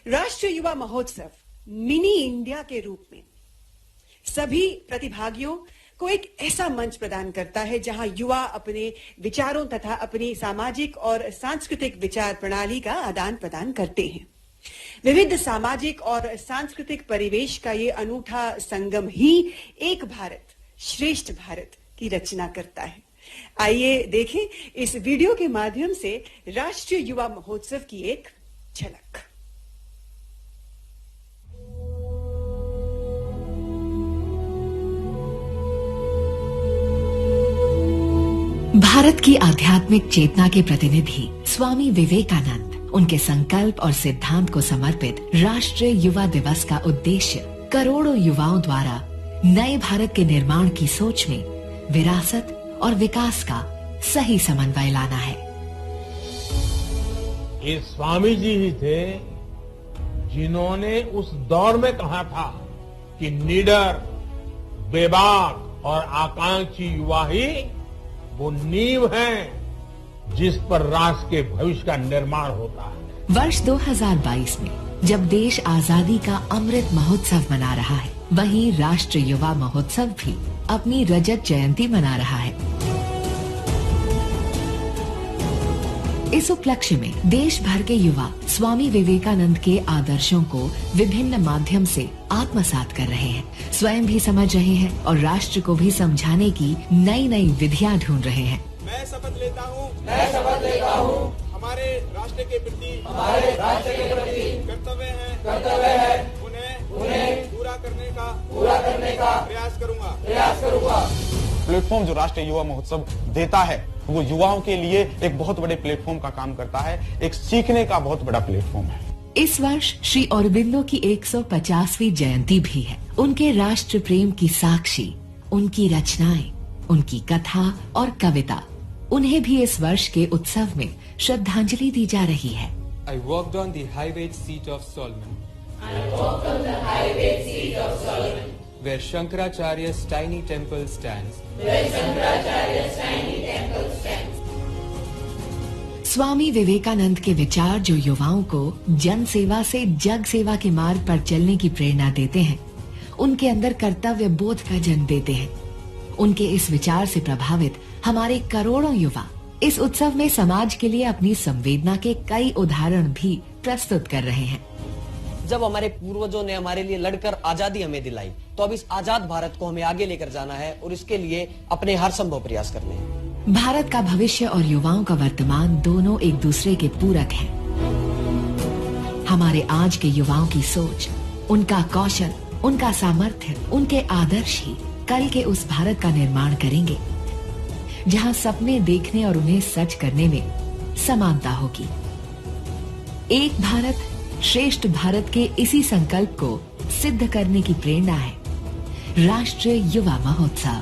राष्ट्रीय युवा महोत्सव मिनी इंडिया के रूप में सभी प्रतिभागियों को एक ऐसा मंच प्रदान करता है जहां युवा अपने विचारों तथा अपनी सामाजिक और सांस्कृतिक विचार प्रणाली का आदान प्रदान करते हैं। विविध सामाजिक और सांस्कृतिक परिवेश का ये अनूठा संगम ही एक भारत श्रेष्ठ भारत की रचना करता है। आइए देखें इस वीडियो के माध्यम से राष्ट्रीय युवा महोत्सव की एक झलक। भारत की आध्यात्मिक चेतना के प्रतिनिधि स्वामी विवेकानंद, उनके संकल्प और सिद्धांत को समर्पित राष्ट्रीय युवा दिवस का उद्देश्य करोड़ों युवाओं द्वारा नए भारत के निर्माण की सोच में विरासत और विकास का सही समन्वय लाना है। ये स्वामी जी ही थे जिन्होंने उस दौर में कहा था कि निडर, बेबाक और आकांक्षी युवा ही वो नींव है जिस पर राष्ट्र के भविष्य का निर्माण होता है। वर्ष 2022 में जब देश आजादी का अमृत महोत्सव मना रहा है, वहीं राष्ट्रीय युवा महोत्सव भी अपनी रजत जयंती मना रहा है। इस उपलक्ष्य में देश भर के युवा स्वामी विवेकानंद के आदर्शों को विभिन्न माध्यम से आत्मसात कर रहे हैं, स्वयं भी समझ रहे हैं और राष्ट्र को भी समझाने की नई नई विधियां ढूंढ रहे हैं। मैं शपथ लेता हूँ हमारे राष्ट्र के प्रति कर्तव्य है उन्हें पूरा करने का प्रयास करूँगा। प्लेटफॉर्म जो राष्ट्रीय युवा महोत्सव देता है वो युवाओं के लिए एक बहुत बड़े प्लेटफॉर्म का काम करता है, एक सीखने का बहुत बड़ा प्लेटफॉर्म है। इस वर्ष श्री औरोबिंदो की 150वीं जयंती भी है। उनके राष्ट्र प्रेम की साक्षी उनकी रचनाएं, उनकी कथा और कविता, उन्हें भी इस वर्ष के उत्सव में श्रद्धांजलि दी जा रही है। I walked on the high-weight seat of Solomon, where Shankaracharya's tiny temple stands. Swami Vivekananda के विचार जो युवाओं को जन सेवा से जग सेवा के मार्ग पर चलने की प्रेरणा देते हैं, उनके अंदर कर्तव्य बोध का जन्म देते हैं। उनके इस विचार से प्रभावित हमारे करोड़ों युवा इस उत्सव में समाज के लिए अपनी संवेदना के कई उदाहरण भी प्रस्तुत कर रहे हैं। जब हमारे पूर्वजों ने हमारे लिए लड़कर आजादी हमें दिलाई, तो अब इस आजाद भारत को हमें आगे लेकर जाना है और इसके लिए अपने हर संभव प्रयास करने हैं। भारत का भविष्य और युवाओं का वर्तमान दोनों एक दूसरे के पूरक हैं। हमारे आज के युवाओं की सोच, उनका कौशल, उनका सामर्थ्य, उनके आदर्श ही कल के उस भारत का निर्माण करेंगे जहां सपने देखने और उन्हें सच करने में समानता होगी। एक भारत श्रेष्ठ भारत के इसी संकल्प को सिद्ध करने की प्रेरणा है राष्ट्रीय युवा महोत्सव।